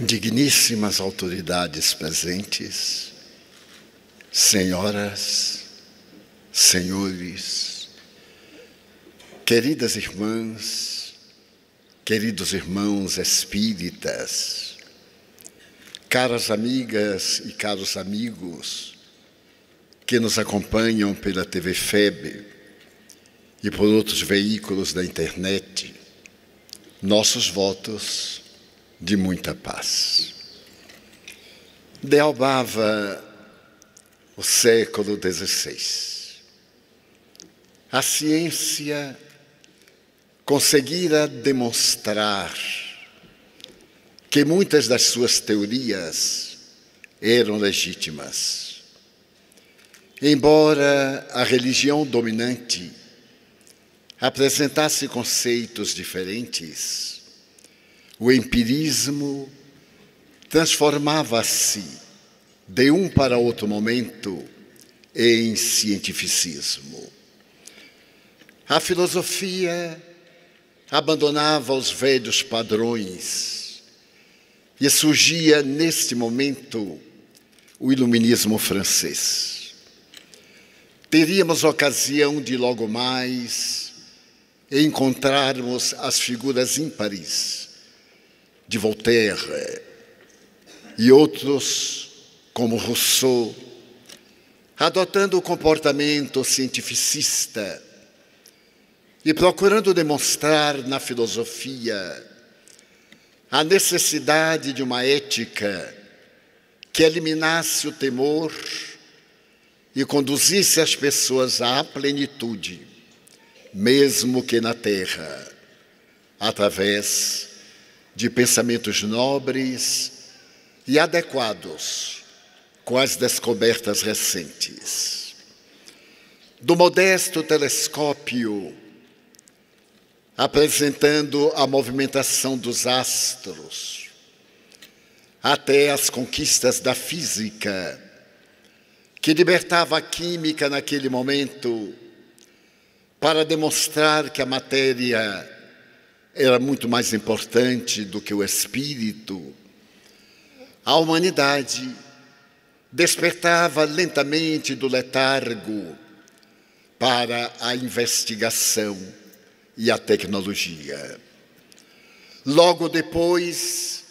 Digníssimas autoridades presentes, senhoras, senhores, queridas irmãs, queridos irmãos espíritas, caras amigas e caros amigos que nos acompanham pela TV FEB e por outros veículos da internet, nossos votos de muita paz. Dealbava o século XVI. A ciência conseguira demonstrar que muitas das suas teorias eram legítimas. Embora a religião dominante apresentasse conceitos diferentes, o empirismo transformava-se de um para outro momento em cientificismo. A filosofia abandonava os velhos padrões e surgia neste momento o iluminismo francês. Teríamos ocasião de logo mais encontrarmos as figuras ímpares de Voltaire e outros, como Rousseau, adotando o comportamento cientificista e procurando demonstrar na filosofia a necessidade de uma ética que eliminasse o temor e conduzisse as pessoas à plenitude, mesmo que na terra, através de pensamentos nobres e adequados com as descobertas recentes. Do modesto telescópio, apresentando a movimentação dos astros, até as conquistas da física, que libertava a química naquele momento para demonstrar que a matéria era muito mais importante do que o espírito, a humanidade despertava lentamente do letargo para a investigação e a tecnologia. Logo depois,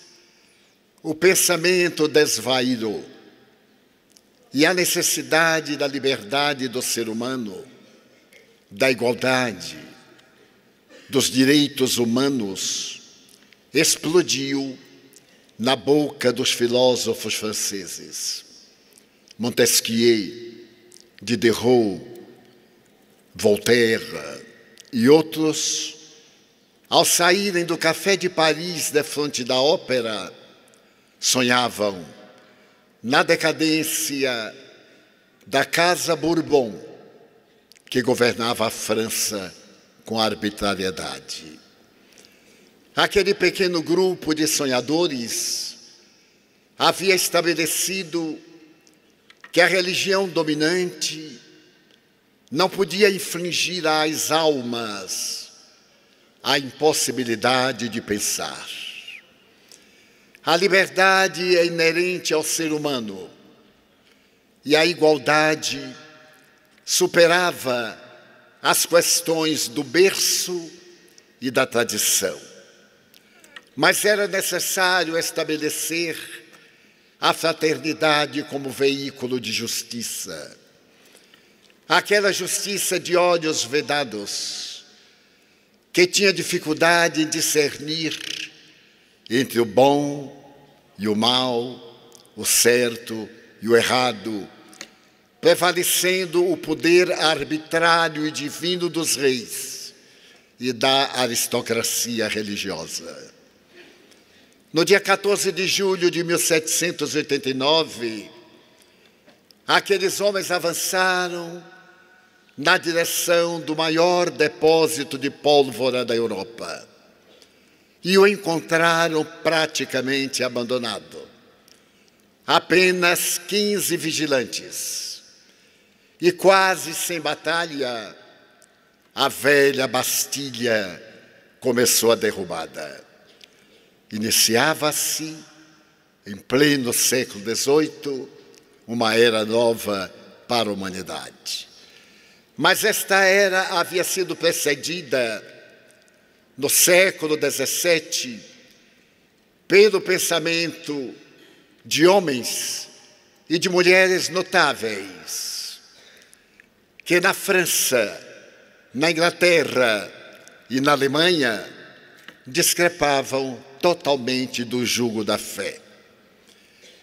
o pensamento desvairou e a necessidade da liberdade do ser humano, da igualdade, dos direitos humanos, explodiu na boca dos filósofos franceses. Montesquieu, Diderot, Voltaire e outros, ao saírem do Café de Paris defronte da ópera, sonhavam na decadência da Casa Bourbon, que governava a França com arbitrariedade. Aquele pequeno grupo de sonhadores havia estabelecido que a religião dominante não podia infligir às almas a impossibilidade de pensar. A liberdade é inerente ao ser humano e a igualdade superava as questões do berço e da tradição. Mas era necessário estabelecer a fraternidade como veículo de justiça. Aquela justiça de olhos vedados, que tinha dificuldade em discernir entre o bom e o mal, o certo e o errado, prevalecendo o poder arbitrário e divino dos reis e da aristocracia religiosa. No dia 14 de julho de 1789, aqueles homens avançaram na direção do maior depósito de pólvora da Europa e o encontraram praticamente abandonado. Apenas 15 vigilantes. E quase sem batalha, a velha Bastilha começou a derrubada. Iniciava-se em pleno século XVIII, uma era nova para a humanidade. Mas esta era havia sido precedida, no século XVII, pelo pensamento de homens e de mulheres notáveis, que na França, na Inglaterra e na Alemanha discrepavam totalmente do jugo da fé.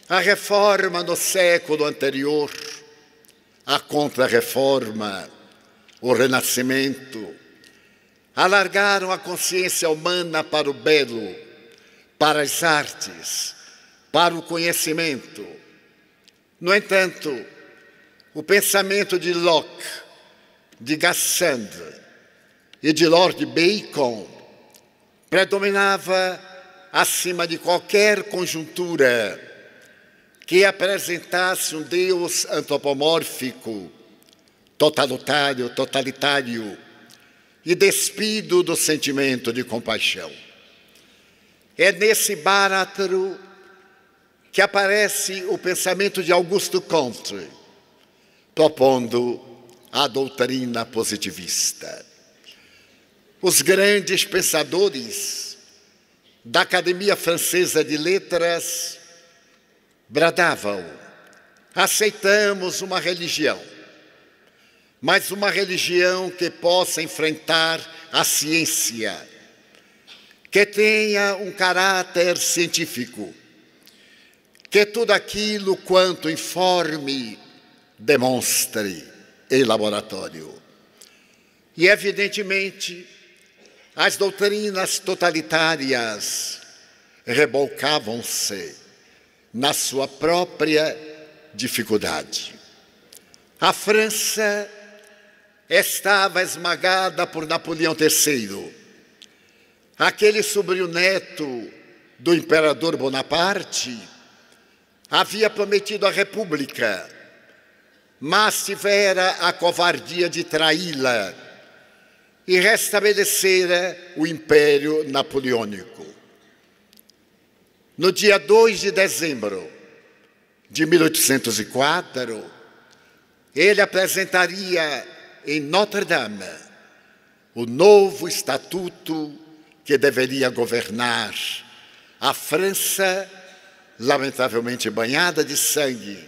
A reforma no século anterior, a Contra-Reforma, o Renascimento, alargaram a consciência humana para o belo, para as artes, para o conhecimento. No entanto, o pensamento de Locke, de Gassendi e de Lord Bacon predominava acima de qualquer conjuntura que apresentasse um Deus antropomórfico, totalitário e despido do sentimento de compaixão. É nesse báratro que aparece o pensamento de Auguste Comte, propondo a doutrina positivista. Os grandes pensadores da Academia Francesa de Letras bradavam: aceitamos uma religião, mas uma religião que possa enfrentar a ciência, que tenha um caráter científico, que tudo aquilo quanto informe demonstre em laboratório. E, evidentemente, as doutrinas totalitárias rebolcavam-se na sua própria dificuldade. A França estava esmagada por Napoleão III, aquele sobrinho-neto do imperador Bonaparte. Havia prometido a República, mas tivera a covardia de traí-la e restabelecera o Império Napoleônico. No dia 2 de dezembro de 1804, ele apresentaria em Notre-Dame o novo estatuto que deveria governar a França, lamentavelmente banhada de sangue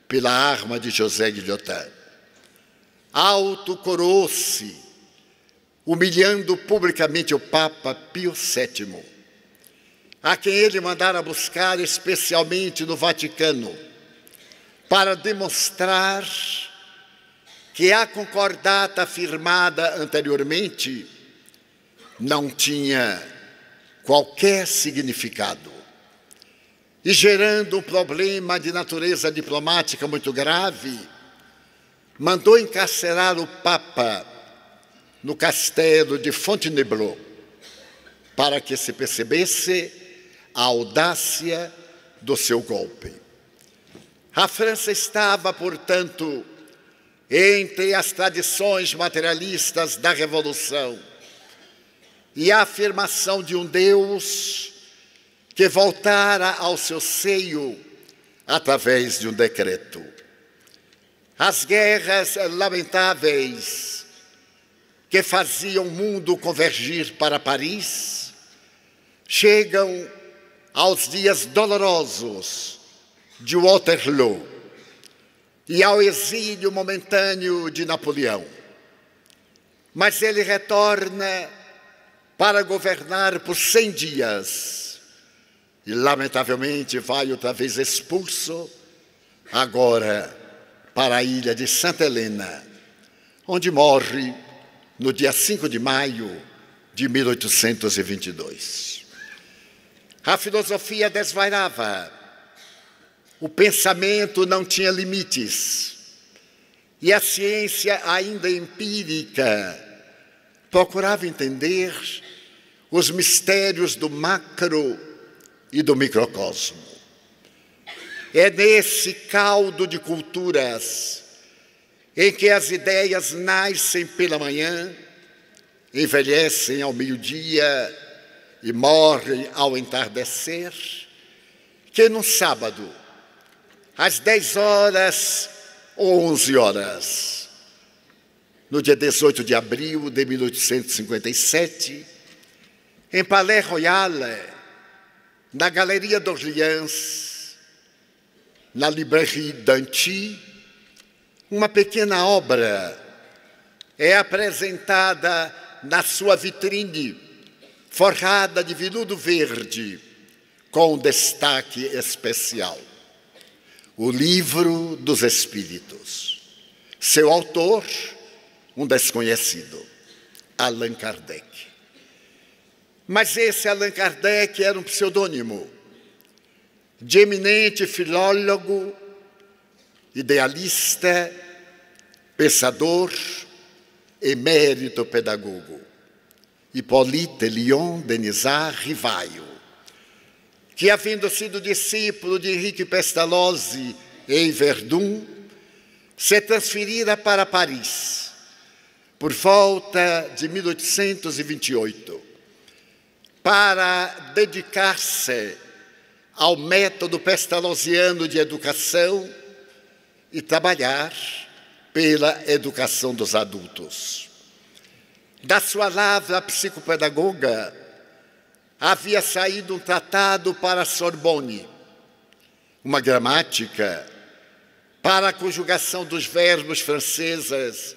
pela arma de José Guillotin. Autocoroou-se, humilhando publicamente o Papa Pio VII, a quem ele mandara buscar especialmente no Vaticano, para demonstrar que a concordata firmada anteriormente não tinha qualquer significado, e gerando um problema de natureza diplomática muito grave, mandou encarcerar o Papa no castelo de Fontainebleau, para que se percebesse a audácia do seu golpe. A França estava, portanto, entre as tradições materialistas da Revolução e a afirmação de um Deus que voltara ao seu seio através de um decreto. As guerras lamentáveis que faziam o mundo convergir para Paris chegam aos dias dolorosos de Waterloo e ao exílio momentâneo de Napoleão. Mas ele retorna para governar por 100 dias e, lamentavelmente, vai outra vez expulso, agora para a ilha de Santa Helena, onde morre no dia 5 de maio de 1822. A filosofia desvairava, o pensamento não tinha limites, e a ciência, ainda empírica, procurava entender os mistérios do macro e do microcosmo. É nesse caldo de culturas em que as ideias nascem pela manhã, envelhecem ao meio-dia e morrem ao entardecer, que num sábado, às 10 horas ou 11 horas, no dia 18 de abril de 1857, em Palais Royal, na Galeria d'Orléans, na Librairie Danty, uma pequena obra é apresentada na sua vitrine, forrada de veludo verde, com um destaque especial. O Livro dos Espíritos. Seu autor, um desconhecido, Allan Kardec. Mas esse Allan Kardec era um pseudônimo de eminente filólogo, idealista, pensador, emérito pedagogo, Hippolyte Léon Denisard Rivaio, que, havendo sido discípulo de Henrique Pestalozzi em Verdun, se transferira para Paris por volta de 1828, para dedicar-se ao método pestalozziano de educação e trabalhar pela educação dos adultos. Da sua lavra psicopedagoga, havia saído um tratado para a Sorbonne, uma gramática para a conjugação dos verbos franceses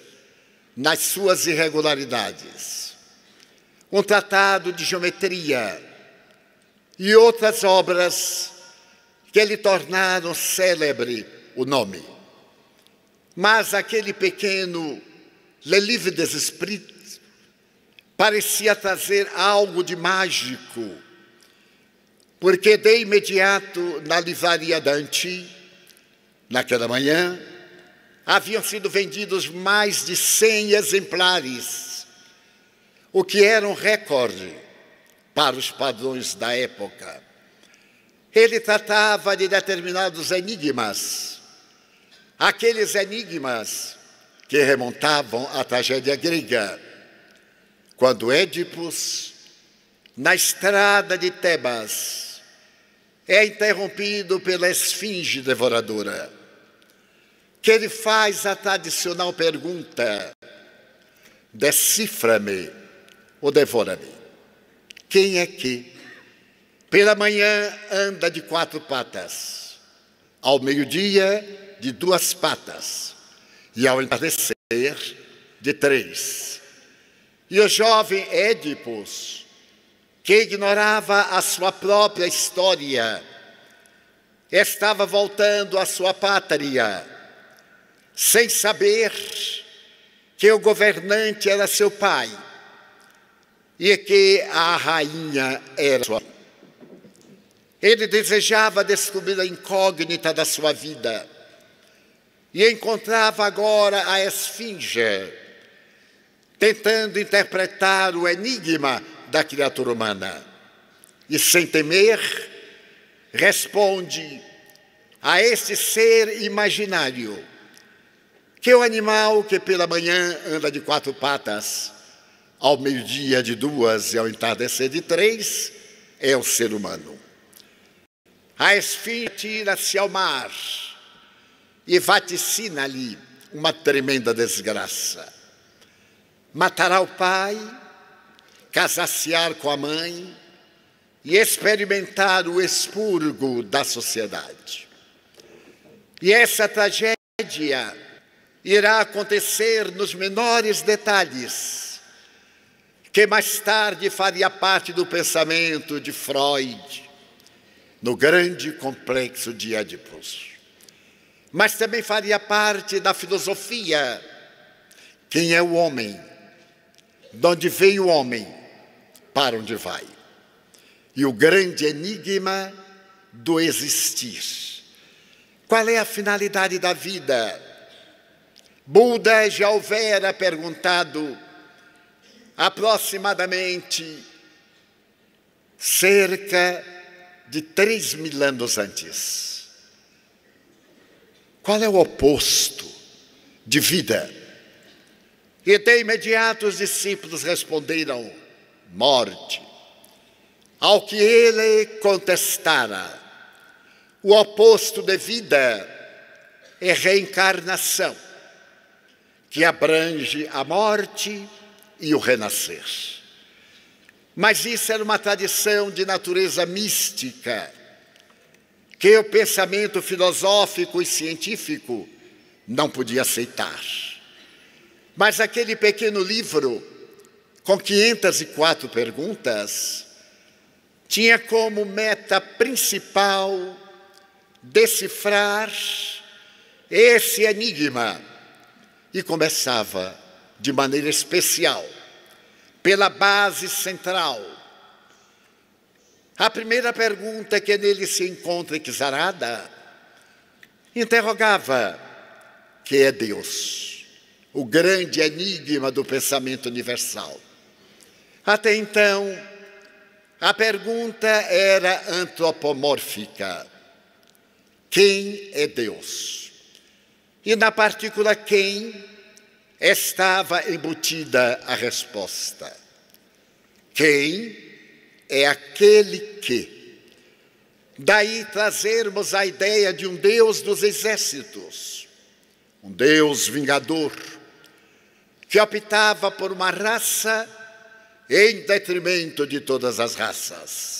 nas suas irregularidades, um tratado de geometria e outras obras que lhe tornaram célebre o nome. Mas aquele pequeno Le Livre des Esprits parecia trazer algo de mágico, porque de imediato na livraria Danty, naquela manhã, haviam sido vendidos mais de 100 exemplares, o que era um recorde para os padrões da época. Ele tratava de determinados enigmas, aqueles enigmas que remontavam à tragédia grega, quando Édipus, na estrada de Tebas, é interrompido pela esfinge devoradora, que lhe faz a tradicional pergunta: decifra-me ou devora-me. Quem é que, pela manhã, anda de 4 patas, ao meio-dia, de 2 patas, e ao entardecer, de 3? E o jovem Édipus, que ignorava a sua própria história, estava voltando à sua pátria, sem saber que o governante era seu pai e que a rainha era sua mãe. Ele desejava descobrir a incógnita da sua vida e encontrava agora a esfinge, tentando interpretar o enigma da criatura humana. E, sem temer, responde a este ser imaginário que o animal que pela manhã anda de 4 patas, ao meio-dia de 2 e ao entardecer de 3, é o ser humano. A esfinge tira-se ao mar e vaticina-lhe uma tremenda desgraça. Matará o pai, casar-se-á com a mãe e experimentar o expurgo da sociedade. E essa tragédia irá acontecer nos menores detalhes, que mais tarde faria parte do pensamento de Freud, no grande complexo de Édipus. Mas também faria parte da filosofia. Quem é o homem? De onde veio o homem? Para onde vai? E o grande enigma do existir. Qual é a finalidade da vida? Buda já houvera perguntado aproximadamente cerca de 3.000 anos antes. Qual é o oposto de vida? E de imediato os discípulos responderam: morte. Ao que ele contestara: O oposto de vida é reencarnação, que abrange a morte e o renascer. Mas isso era uma tradição de natureza mística, que o pensamento filosófico e científico não podia aceitar. Mas aquele pequeno livro, com 504 perguntas, tinha como meta principal decifrar esse enigma e começava de maneira especial pela base central. A primeira pergunta que nele se encontra exarada interrogava: que é Deus? O grande enigma do pensamento universal. Até então, a pergunta era antropomórfica. Quem é Deus? E na partícula quem estava embutida a resposta. Quem é aquele que? Daí trazermos a ideia de um Deus dos exércitos, um Deus vingador, que optava por uma raça em detrimento de todas as raças,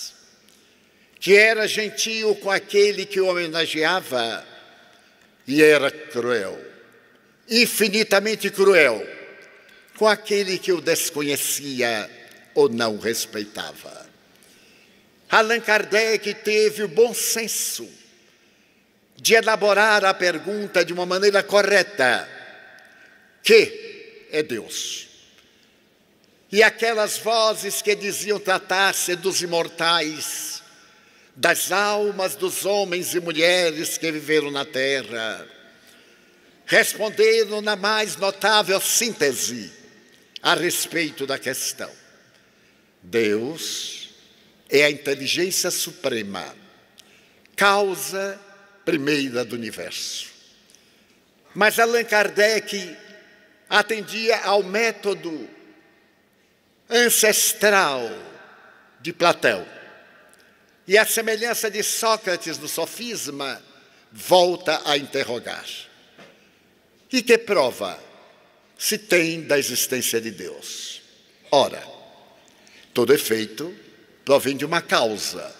que era gentil com aquele que o homenageava e era cruel, infinitamente cruel, com aquele que o desconhecia ou não respeitava. Allan Kardec teve o bom senso de elaborar a pergunta de uma maneira correta: que é Deus? E aquelas vozes que diziam tratar-se dos imortais, das almas dos homens e mulheres que viveram na terra, responderam na mais notável síntese a respeito da questão. Deus é a inteligência suprema, causa primeira do universo. Mas Allan Kardec atendia ao método ancestral de Platão. E a semelhança de Sócrates no sofisma, volta a interrogar: e que prova se tem da existência de Deus? Ora, todo efeito provém de uma causa.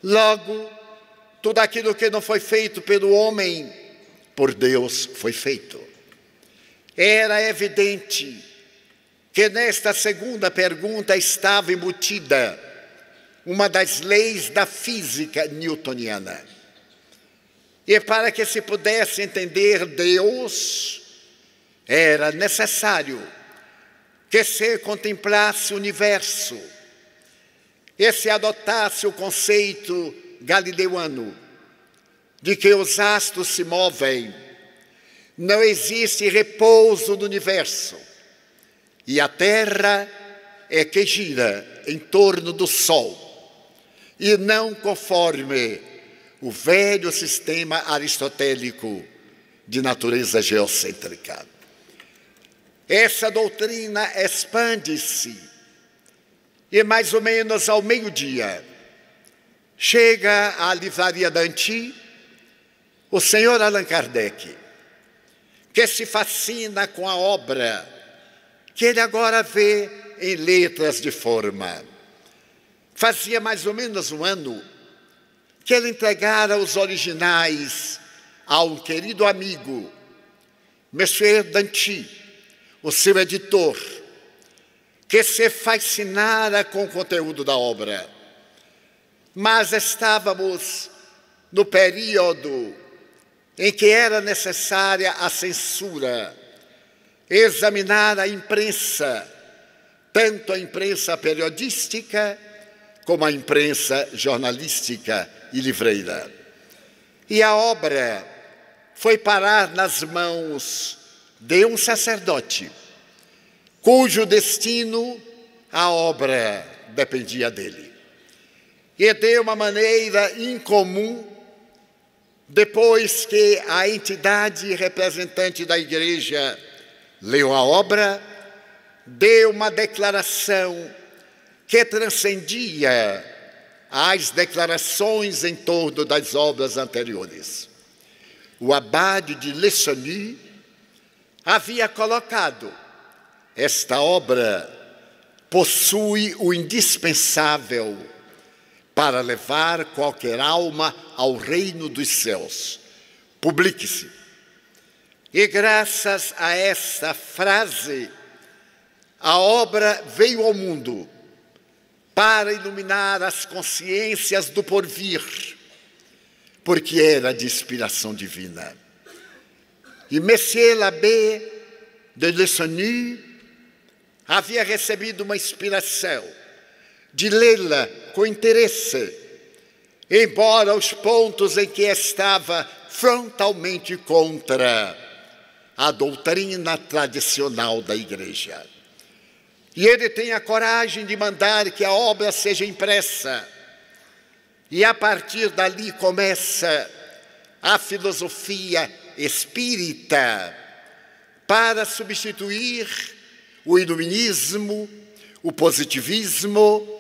Logo, tudo aquilo que não foi feito pelo homem, por Deus foi feito. Era evidente que nesta segunda pergunta estava embutida uma das leis da física newtoniana. E para que se pudesse entender Deus, era necessário que se contemplasse o universo e se adotasse o conceito galileano de que os astros se movem, não existe repouso no universo, e a Terra é que gira em torno do Sol, e não conforme o velho sistema aristotélico de natureza geocêntrica. Essa doutrina expande-se e mais ou menos ao meio-dia chega à livraria Danty o senhor Allan Kardec, que se fascina com a obra que ele agora vê em letras de forma. Fazia mais ou menos um ano que ele entregara os originais a um querido amigo, Monsieur Danty, o seu editor, que se fascinara com o conteúdo da obra. Mas estávamos no período em que era necessária a censura, examinar a imprensa, tanto a imprensa periodística como a imprensa jornalística e livreira. E a obra foi parar nas mãos de um sacerdote, cujo destino a obra dependia dele. E de uma maneira incomum, depois que a entidade representante da igreja leu a obra, deu uma declaração que transcendia às declarações em torno das obras anteriores. O abade de Lessenis havia colocado: esta obra possui o indispensável para levar qualquer alma ao reino dos céus. Publique-se. E graças a esta frase, a obra veio ao mundo para iluminar as consciências do porvir, porque era de inspiração divina. E Monsieur l'Abbé de Lessenis havia recebido uma inspiração de lê-la com interesse, embora os pontos em que estava frontalmente contra a doutrina tradicional da Igreja. E ele tem a coragem de mandar que a obra seja impressa. E a partir dali começa a filosofia espírita para substituir o iluminismo, o positivismo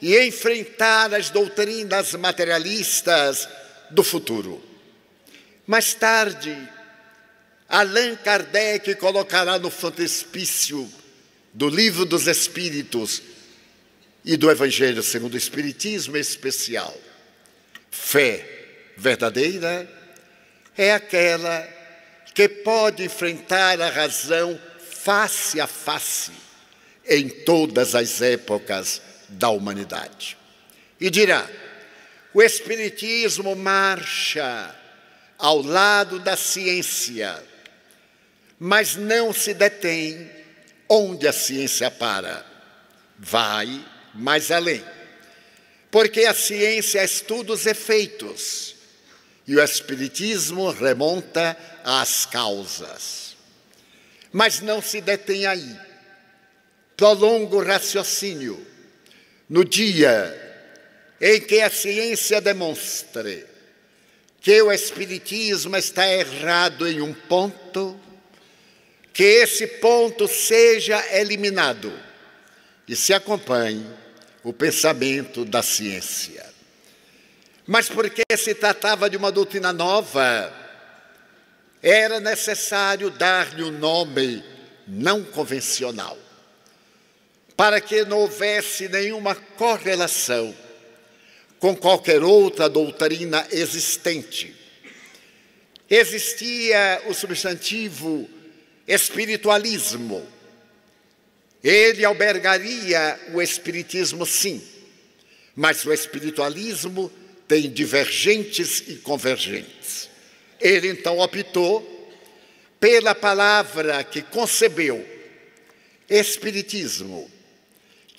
e enfrentar as doutrinas materialistas do futuro. Mais tarde, Allan Kardec colocará no frontispício do Livro dos Espíritos e do Evangelho segundo o Espiritismo em especial: fé verdadeira é aquela que pode enfrentar a razão face a face em todas as épocas da humanidade. E dirá: o Espiritismo marcha ao lado da ciência, mas não se detém onde a ciência para. Vai mais além, porque a ciência estuda os efeitos e o Espiritismo remonta às causas. Mas não se detém aí. Prolonga o raciocínio. No dia em que a ciência demonstre que o Espiritismo está errado em um ponto, que esse ponto seja eliminado e se acompanhe o pensamento da ciência. Mas porque se tratava de uma doutrina nova, era necessário dar-lhe um nome não convencional, para que não houvesse nenhuma correlação com qualquer outra doutrina existente. Existia o substantivo espiritualismo. Ele albergaria o espiritismo, sim, mas o espiritualismo tem divergentes e convergentes. Ele então optou pela palavra que concebeu, espiritismo,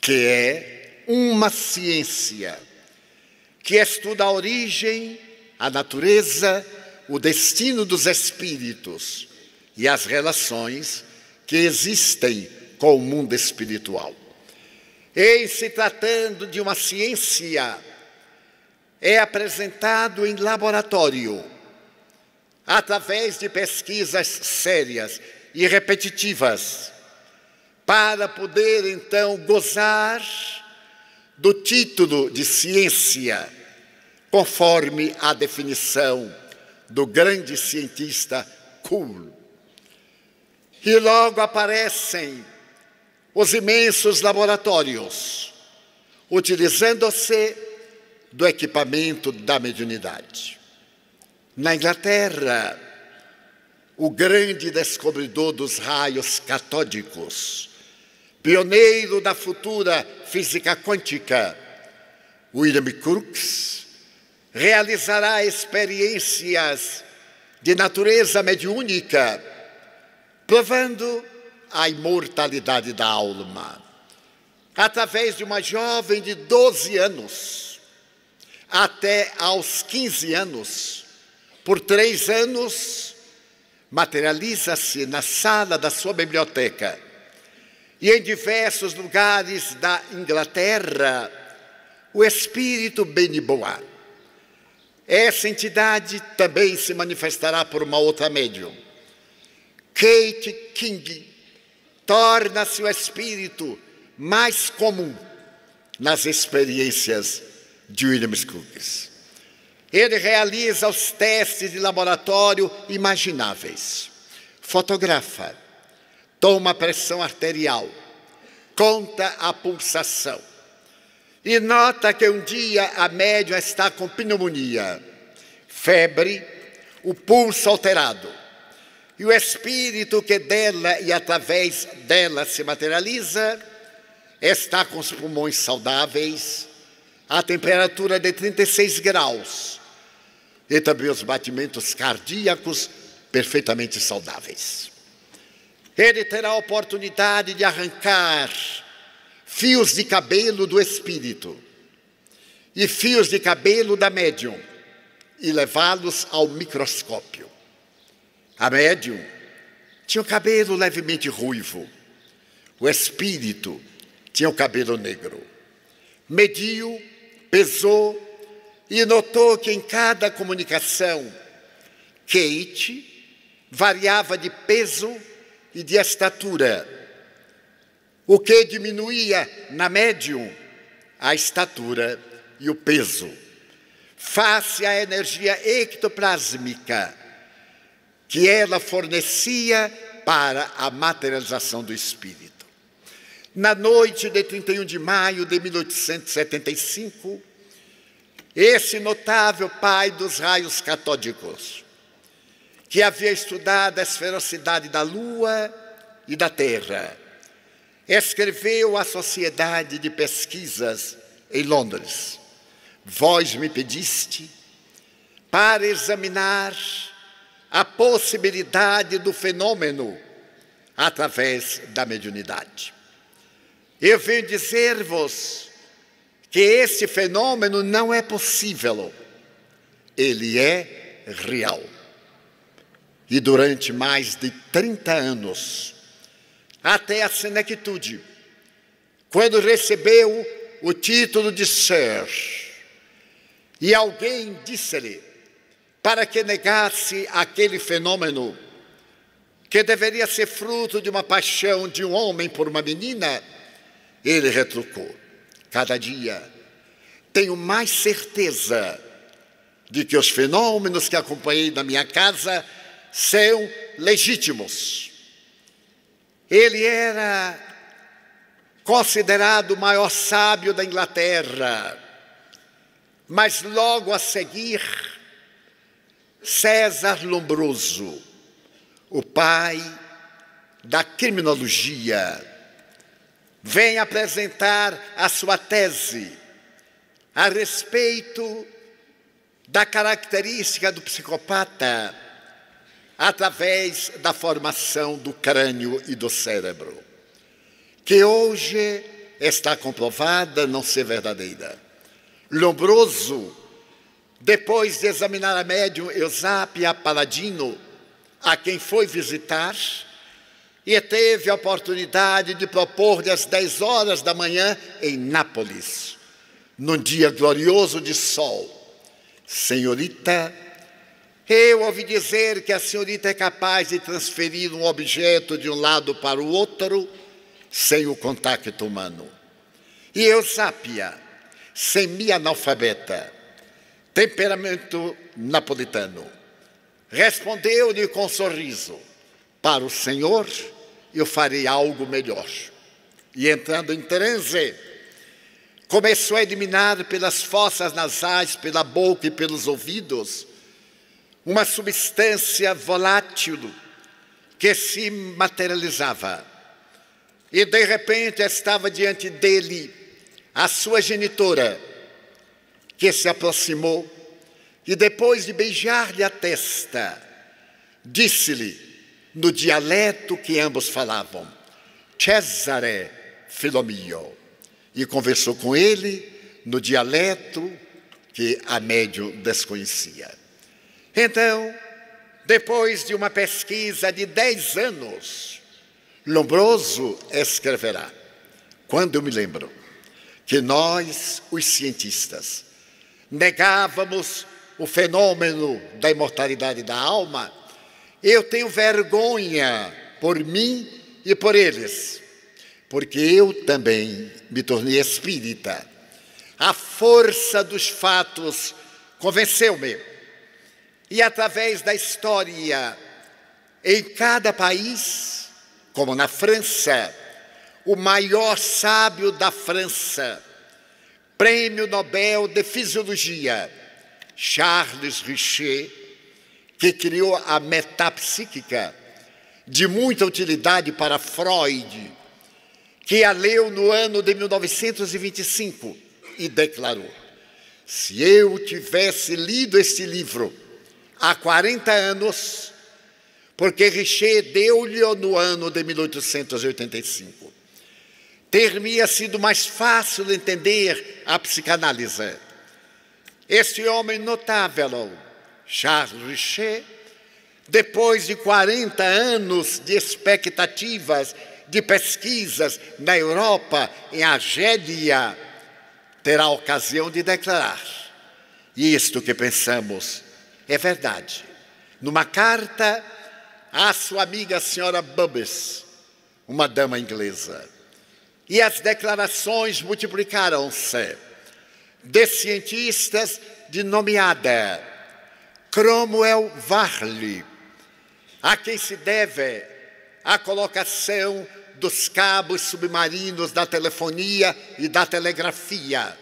que é uma ciência que estuda a origem, a natureza, o destino dos espíritos e as relações que existem com o mundo espiritual. Em se tratando de uma ciência, é apresentado em laboratório, através de pesquisas sérias e repetitivas, para poder então gozar do título de ciência, conforme a definição do grande cientista Kuhl. E logo aparecem os imensos laboratórios, utilizando-se do equipamento da mediunidade. Na Inglaterra, o grande descobridor dos raios catódicos, pioneiro da futura física quântica, William Crookes, realizará experiências de natureza mediúnica, provando a imortalidade da alma, através de uma jovem de 12 anos, até aos 15 anos, por 3 anos, materializa-se na sala da sua biblioteca e em diversos lugares da Inglaterra o espírito Beniboa. Essa entidade também se manifestará por uma outra médium. Kate King torna-se o espírito mais comum nas experiências de William Crookes. Ele realiza os testes de laboratório imagináveis. Fotografa, toma a pressão arterial, conta a pulsação e nota que um dia a médium está com pneumonia, febre, o pulso alterado. E o espírito que dela e através dela se materializa está com os pulmões saudáveis, a temperatura de 36 graus e também os batimentos cardíacos perfeitamente saudáveis. Ele terá a oportunidade de arrancar fios de cabelo do espírito e fios de cabelo da médium e levá-los ao microscópio. A médium tinha o cabelo levemente ruivo, o espírito tinha o cabelo negro. Mediu, pesou e notou que em cada comunicação, Kate variava de peso e de estatura, o que diminuía na médium a estatura e o peso, face à energia ectoplásmica que ela fornecia para a materialização do espírito. Na noite de 31 de maio de 1875, esse notável pai dos raios catódicos, que havia estudado a esferosidade da Lua e da Terra, escreveu à Sociedade de Pesquisas em Londres: vós me pediste para examinar a possibilidade do fenômeno através da mediunidade. Eu venho dizer-vos que esse fenômeno não é possível, ele é real. E durante mais de 30 anos, até a senectude, quando recebeu o título de Sir, e alguém disse-lhe para que negasse aquele fenômeno, que deveria ser fruto de uma paixão de um homem por uma menina, ele retrucou: cada dia tenho mais certeza de que os fenômenos que acompanhei na minha casa são legítimos. Ele era considerado o maior sábio da Inglaterra, mas logo a seguir, César Lombroso, o pai da criminologia, vem apresentar a sua tese a respeito da característica do psicopata através da formação do crânio e do cérebro, que hoje está comprovada não ser verdadeira. Lombroso, depois de examinar a médium Eusápia Paladino, a quem foi visitar, e teve a oportunidade de propor-lhe às 10 horas da manhã em Nápoles, num dia glorioso de sol: senhorita, eu ouvi dizer que a senhorita é capaz de transferir um objeto de um lado para o outro sem o contato humano. E Eusápia, semi-analfabeta, temperamento napolitano, respondeu-lhe com um sorriso: para o senhor eu farei algo melhor. E entrando em transe, começou a eliminar pelas fossas nasais, pela boca e pelos ouvidos, uma substância volátil que se materializava. E de repente estava diante dele a sua genitora, que se aproximou e depois de beijar-lhe a testa, disse-lhe, no dialeto que ambos falavam: Cesare, filho mio. E conversou com ele no dialeto que a médium desconhecia. Então, depois de uma pesquisa de 10 anos, Lombroso escreverá: quando eu me lembro que nós, os cientistas, negávamos o fenômeno da imortalidade da alma, eu tenho vergonha por mim e por eles, porque eu também me tornei espírita A força dos fatos convenceu-me. E através da história, em cada país, como na França, o maior sábio da França, Prêmio Nobel de Fisiologia, Charles Richer, que criou a metapsíquica, de muita utilidade para Freud, que a leu no ano de 1925 e declarou: se eu tivesse lido este livro há 40 anos, porque Richer deu-lhe no ano de 1885, teria sido mais fácil entender a psicanálise. Este homem notável, Charles Richer, depois de 40 anos de expectativas, de pesquisas na Europa, em Argélia, terá a ocasião de declarar: e isto que pensamos é verdade. Numa carta à sua amiga, a senhora Bubbs, uma dama inglesa. E as declarações multiplicaram-se de cientistas de nomeada Cromwell Varley, a quem se deve a colocação dos cabos submarinos da telefonia e da telegrafia,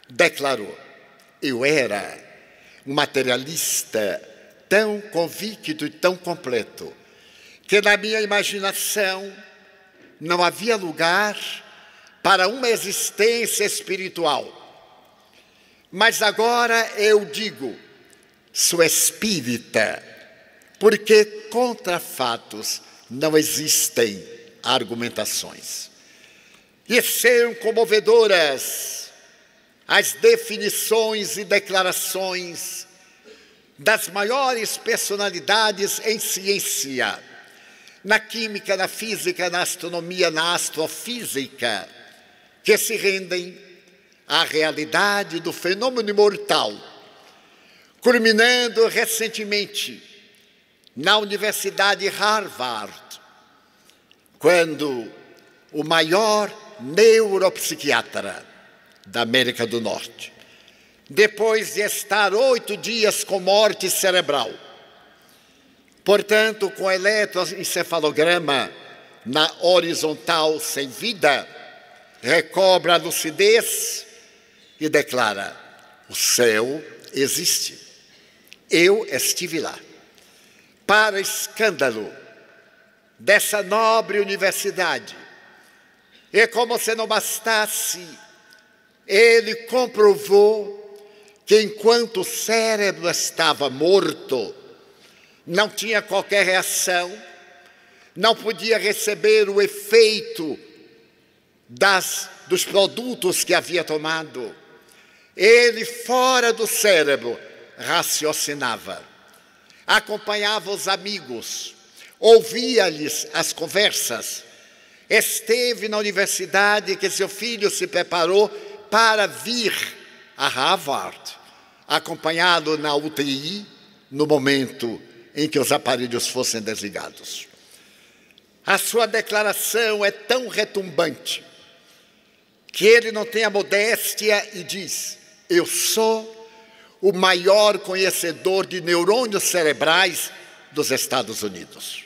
declarou: eu era um materialista tão convicto e tão completo que na minha imaginação não havia lugar para uma existência espiritual. Mas agora eu digo, sou espírita, porque contra fatos não existem argumentações. E são comovedoras as definições e declarações das maiores personalidades em ciência, na química, na física, na astronomia, na astrofísica, que se rendem à realidade do fenômeno imortal, culminando recentemente na Universidade Harvard, quando o maior neuropsiquiatra da América do Norte, depois de estar 8 dias com morte cerebral, portanto, com eletroencefalograma na horizontal sem vida, recobra a lucidez e declara: o céu existe. Eu estive lá. Para escândalo dessa nobre universidade, e como se não bastasse, ele comprovou que enquanto o cérebro estava morto, não tinha qualquer reação, não podia receber o efeito dos produtos que havia tomado. Ele, fora do cérebro, raciocinava, acompanhava os amigos, ouvia-lhes as conversas, esteve na universidade que seu filho se preparou para vir a Harvard, acompanhá-lo na UTI, no momento em que os aparelhos fossem desligados. A sua declaração é tão retumbante que ele não tem a modéstia e diz: eu sou o maior conhecedor de neurônios cerebrais dos Estados Unidos.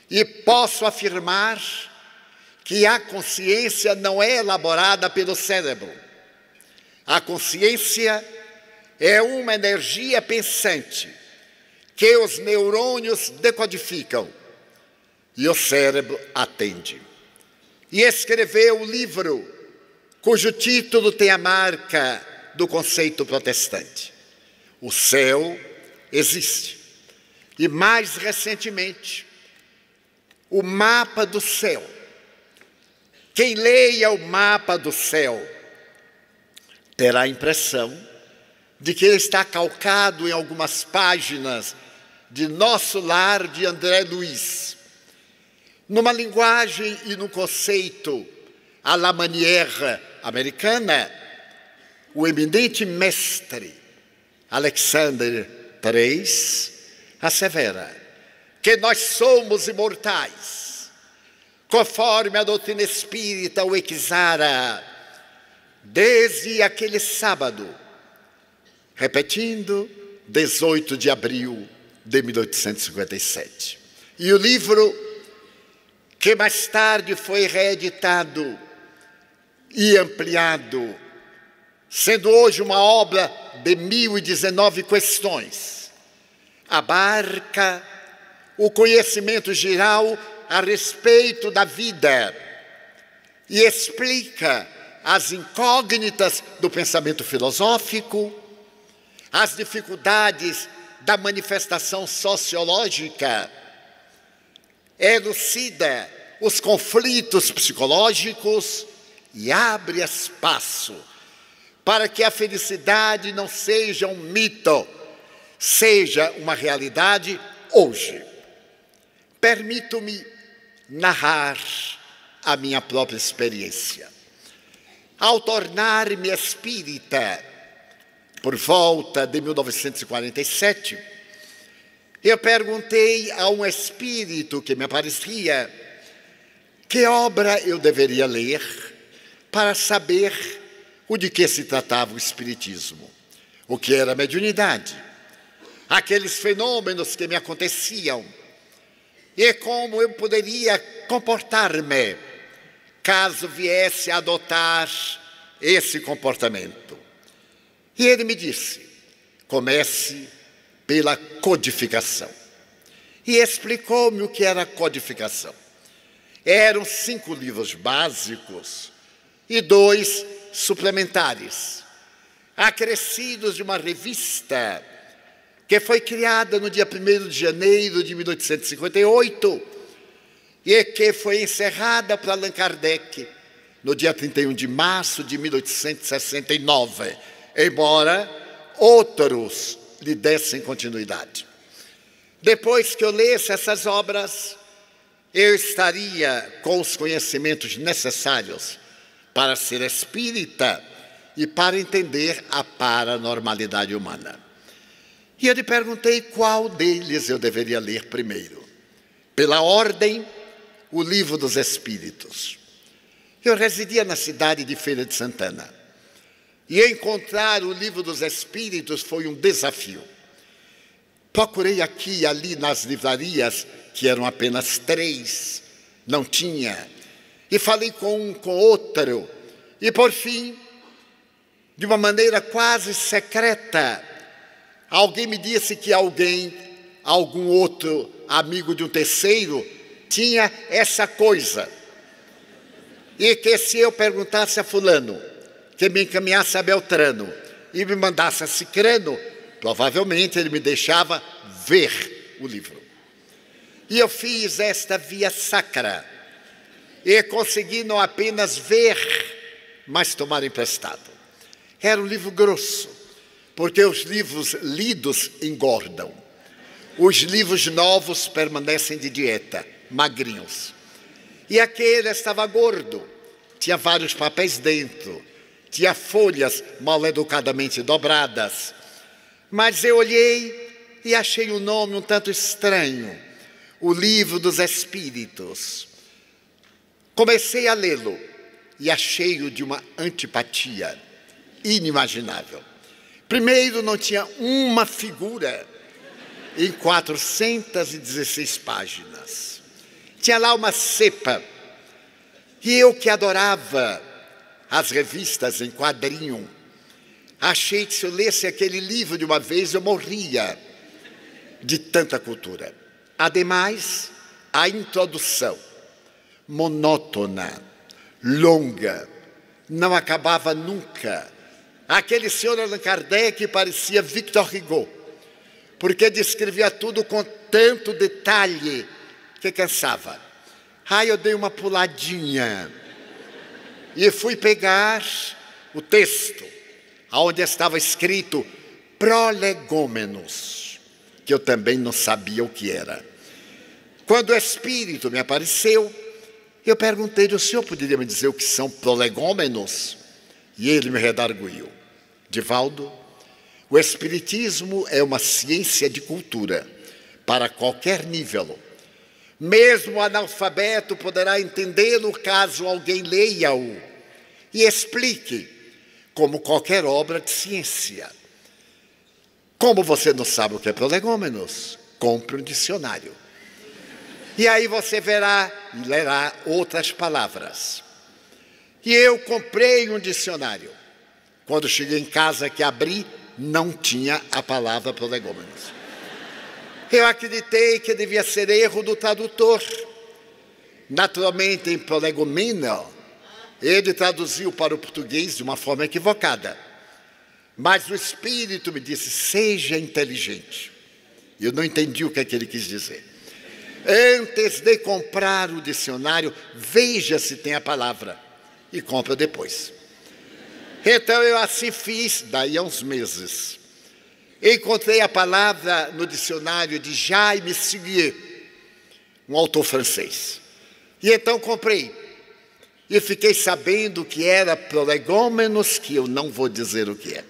E posso afirmar que a consciência não é elaborada pelo cérebro. A consciência é uma energia pensante que os neurônios decodificam e o cérebro atende. E escreveu um livro cujo título tem a marca do conceito protestante: o céu existe. E mais recentemente, o mapa do céu. Quem leia o mapa do céu terá a impressão de que ele está calcado em algumas páginas de Nosso Lar, de André Luiz, numa linguagem e num conceito à la manière americana. O eminente mestre Alexander III assevera que nós somos imortais, conforme a doutrina espírita o exara, desde aquele sábado, repetindo, 18 de abril de 1857. E o livro, que mais tarde foi reeditado e ampliado, sendo hoje uma obra de 1019 questões, abarca o conhecimento geral a respeito da vida e explica as incógnitas do pensamento filosófico, as dificuldades da manifestação sociológica, elucida os conflitos psicológicos e abre espaço para que a felicidade não seja um mito, seja uma realidade hoje. Permito-me narrar a minha própria experiência. Ao tornar-me espírita, por volta de 1947, eu perguntei a um espírito que me aparecia que obra eu deveria ler para saber o de que se tratava o espiritismo, o que era a mediunidade, aqueles fenômenos que me aconteciam e como eu poderia comportar-me caso viesse a adotar esse comportamento. E ele me disse: comece pela codificação. E explicou-me o que era a codificação. Eram 5 livros básicos e 2 suplementares, acrescidos de uma revista que foi criada no dia 1º de janeiro de 1858 e que foi encerrada por Allan Kardec no dia 31 de março de 1869, embora outros lhe dessem continuidade. Depois que eu lesse essas obras, eu estaria com os conhecimentos necessários para ser espírita e para entender a paranormalidade humana. E eu lhe perguntei qual deles eu deveria ler primeiro. Pela ordem, o Livro dos Espíritos. Eu residia na cidade de Feira de Santana. E encontrar o Livro dos Espíritos foi um desafio. Procurei aqui e ali nas livrarias, que eram apenas 3, não tinha. E falei com um, com outro. E por fim, de uma maneira quase secreta, alguém me disse que algum outro amigo de um terceiro, tinha essa coisa. E que se eu perguntasse a fulano, que me encaminhasse a Beltrano e me mandasse a Cicrano, provavelmente ele me deixava ver o livro. E eu fiz esta via sacra e consegui não apenas ver, mas tomar emprestado. Era um livro grosso, porque os livros lidos engordam. Os livros novos permanecem de dieta, magrinhos. E aquele estava gordo, tinha vários papéis dentro, tinha folhas mal educadamente dobradas. Mas eu olhei e achei o nome um tanto estranho, o Livro dos Espíritos. Comecei a lê-lo e achei-o de uma antipatia inimaginável. Primeiro, não tinha uma figura em 416 páginas. Tinha lá uma cepa. E eu que adorava as revistas em quadrinho, achei que se eu lesse aquele livro de uma vez, eu morria de tanta cultura. Ademais, a introdução, monótona, longa, não acabava nunca. Aquele senhor Allan Kardec parecia Victor Hugo, porque descrevia tudo com tanto detalhe que cansava. Aí eu dei uma puladinha e fui pegar o texto, onde estava escrito prolegômenos, que eu também não sabia o que era. Quando o Espírito me apareceu, eu perguntei: o senhor poderia me dizer o que são prolegômenos? E ele me redarguiu: Divaldo, o Espiritismo é uma ciência de cultura, para qualquer nível. Mesmo o analfabeto poderá entendê-lo caso alguém leia-o e explique como qualquer obra de ciência. Como você não sabe o que é prolegômenos, compre um dicionário. E aí você verá e lerá outras palavras. E eu comprei um dicionário. Quando cheguei em casa que abri, não tinha a palavra prolegômenos. Eu acreditei que devia ser erro do tradutor. Naturalmente, em prolegomena, ele traduziu para o português de uma forma equivocada. Mas o Espírito me disse, seja inteligente. Eu não entendi o que é que ele quis dizer. Antes de comprar o dicionário, veja se tem a palavra e compra depois. Então eu assim fiz, daí a uns meses. Encontrei a palavra no dicionário de Jaime Siguier, um autor francês. E então comprei. E fiquei sabendo que era prolegômenos, que eu não vou dizer o que é.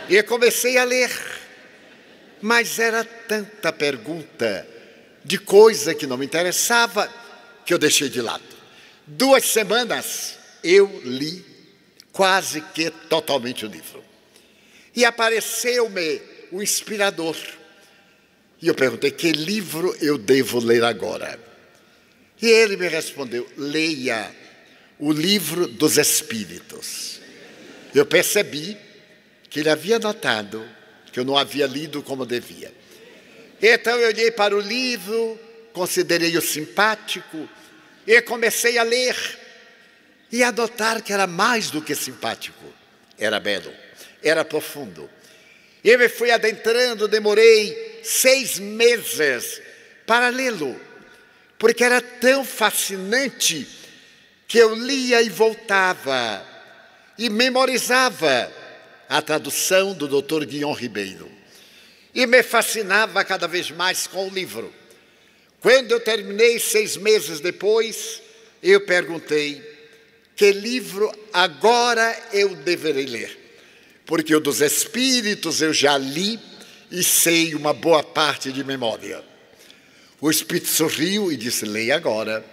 E comecei a ler. Mas era tanta pergunta de coisa que não me interessava, que eu deixei de lado. 2 semanas eu li quase que totalmente o livro. E apareceu-me o inspirador. E eu perguntei, que livro eu devo ler agora? E ele me respondeu, leia o livro dos Espíritos. Eu percebi que ele havia notado que eu não havia lido como devia. Então eu olhei para o livro, considerei-o simpático e comecei a ler e a notar que era mais do que simpático. Era belo, era profundo. Eu me fui adentrando, demorei 6 meses para lê-lo, porque era tão fascinante que eu lia e voltava e memorizava a tradução do Dr. Guion Ribeiro. E me fascinava cada vez mais com o livro. Quando eu terminei 6 meses depois, eu perguntei, que livro agora eu deverei ler? Porque o dos Espíritos eu já li e sei uma boa parte de memória. O Espírito sorriu e disse, leia agora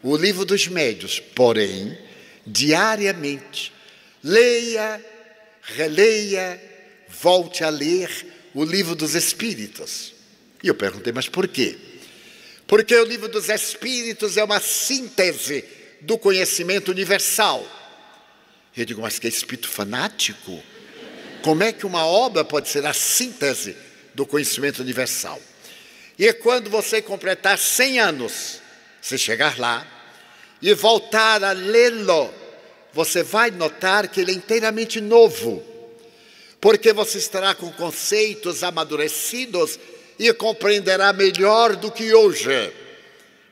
o livro dos médiuns, porém, diariamente, leia, releia, volte a ler o livro dos Espíritos. E eu perguntei, mas por quê? Porque o livro dos Espíritos é uma síntese do conhecimento universal. Eu digo, mas que espírito fanático? Como é que uma obra pode ser a síntese do conhecimento universal? E quando você completar 100 anos, você chegar lá e voltar a lê-lo, você vai notar que ele é inteiramente novo, porque você estará com conceitos amadurecidos e compreenderá melhor do que hoje,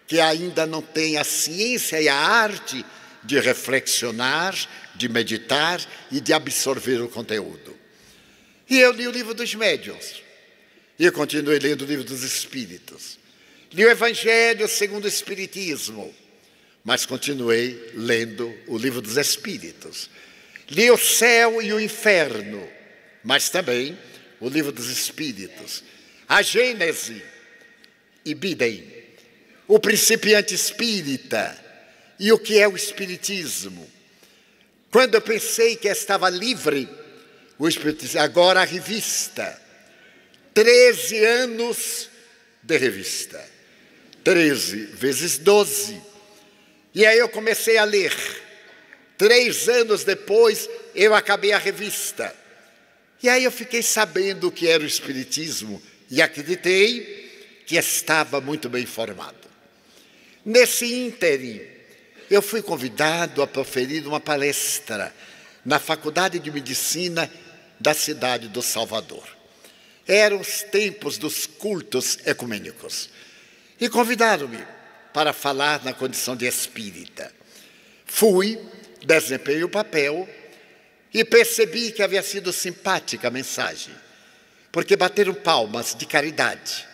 que ainda não tem a ciência e a arte de reflexionar, de meditar e de absorver o conteúdo. E eu li o livro dos médiuns, e eu continuei lendo o livro dos Espíritos. Li o Evangelho segundo o Espiritismo, mas continuei lendo o livro dos Espíritos. Li o Céu e o Inferno, mas também o livro dos Espíritos. A Gênese e Bidem, o Principiante Espírita e o que é o Espiritismo. Quando eu pensei que estava livre, o Espírito disse, agora a revista. 13 anos de revista. 13 vezes 12. E aí eu comecei a ler. 3 anos depois, eu acabei a revista. E aí eu fiquei sabendo o que era o Espiritismo e acreditei que estava muito bem informado. Nesse ínterim, eu fui convidado a proferir uma palestra na Faculdade de Medicina da cidade do Salvador. Eram os tempos dos cultos ecumênicos. E convidaram-me para falar na condição de espírita. Fui, desempenhei o papel e percebi que havia sido simpática a mensagem, porque bateram palmas de caridade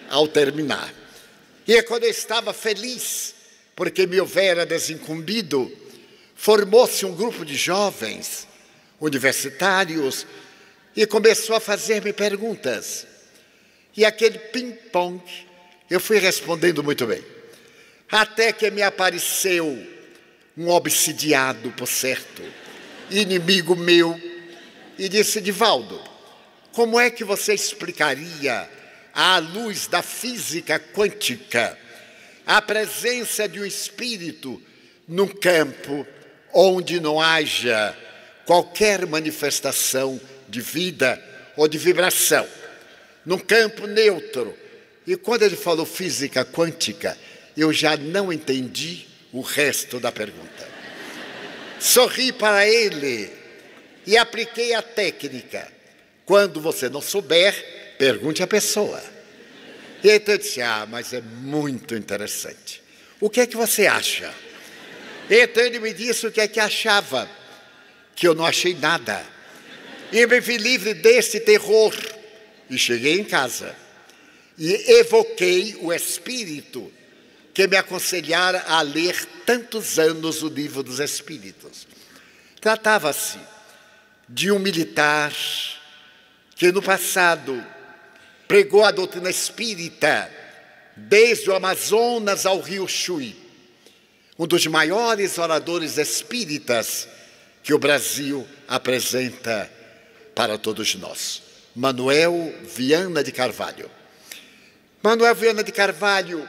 ao terminar. E quando eu estava feliz, porque me houvera desincumbido, formou-se um grupo de jovens, universitários, e começou a fazer-me perguntas. E aquele ping-pong, eu fui respondendo muito bem. Até que me apareceu um obsidiado, por certo, inimigo meu, e disse: Divaldo, como é que você explicaria, à luz da física quântica, a presença de um espírito num campo onde não haja qualquer manifestação de vida ou de vibração, num campo neutro? E quando ele falou física quântica, eu já não entendi o resto da pergunta. Sorri para ele e apliquei a técnica. Quando você não souber, pergunte à pessoa. E então eu disse: mas é muito interessante. O que é que você acha? Então ele me disse o que é que achava, que eu não achei nada. E me vi livre desse terror. E cheguei em casa e evoquei o espírito que me aconselhara a ler tantos anos o Livro dos Espíritos. Tratava-se de um militar que no passado pregou a doutrina espírita desde o Amazonas ao rio Chuí, um dos maiores oradores espíritas que o Brasil apresenta para todos nós, Manuel Viana de Carvalho. Manuel Viana de Carvalho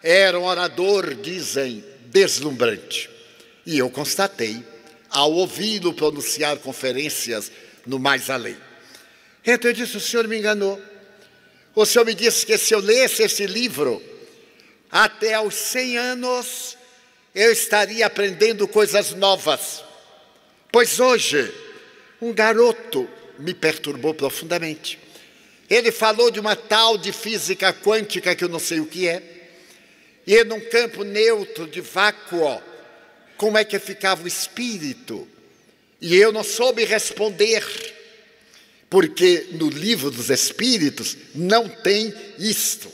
era um orador, dizem, deslumbrante. E eu constatei, ao ouvi-lo pronunciar conferências no Mais Além. Então eu disse: o senhor me enganou. O senhor me disse que se eu lesse esse livro, até aos 100 anos, eu estaria aprendendo coisas novas. Pois hoje, um garoto me perturbou profundamente. Ele falou de uma tal de física quântica que eu não sei o que é. E num campo neutro de vácuo, como é que ficava o espírito? E eu não soube responder, porque no Livro dos Espíritos não tem isto.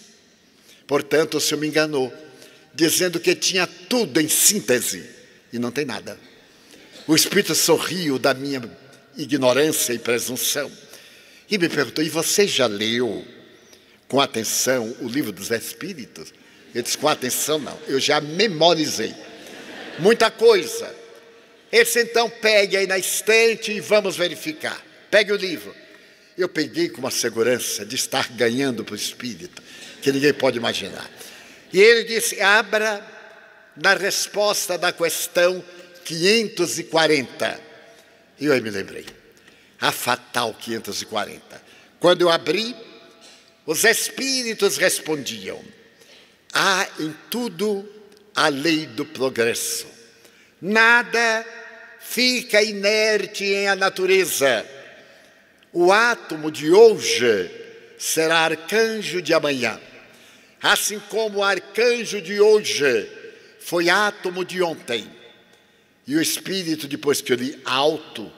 Portanto, o senhor me enganou, dizendo que tinha tudo em síntese, e não tem nada. O espírito sorriu da minha ignorância e presunção, e me perguntou: e você já leu com atenção o Livro dos Espíritos? Eu disse: com atenção não, eu já memorizei muita coisa. Ele disse: então pegue aí na estante e vamos verificar. Pegue o livro. Eu peguei com uma segurança de estar ganhando para o espírito, que ninguém pode imaginar. E ele disse: abra na resposta da questão 540. E eu aí me lembrei, a fatal 540. Quando eu abri, os espíritos respondiam: há em tudo a lei do progresso. Nada fica inerte em a natureza. O átomo de hoje será arcanjo de amanhã, assim como o arcanjo de hoje foi átomo de ontem. E o espírito, depois que eu li alto,